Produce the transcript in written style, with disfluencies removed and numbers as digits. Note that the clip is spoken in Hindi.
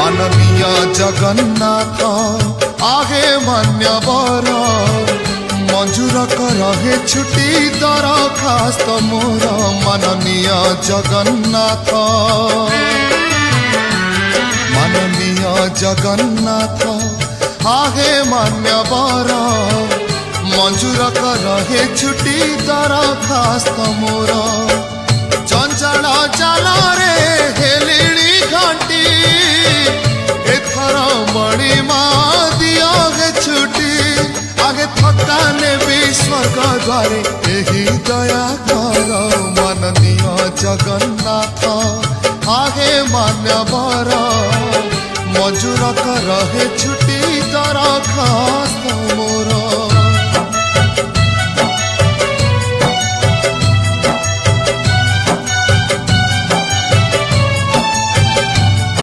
माननीय जगन्नाथ आगे मान्यवर मंजूर करे छुट्टी दरखास्त मोर माननीय जगन्नाथ माननीय जगन्नाथ आगे मान्यवर मंजूर करे छुट्टी दरखास्त मोर चंचल चाल रे हेलिणी घंटी एथर बड़ी माँ दिया गे छुट्टी आगे थकाने भी स्वर्ग द्वारे यही दया कर माननीय जगन्नाथ आगे मान्यवर मंजूर करे छुट्टी दरखास्त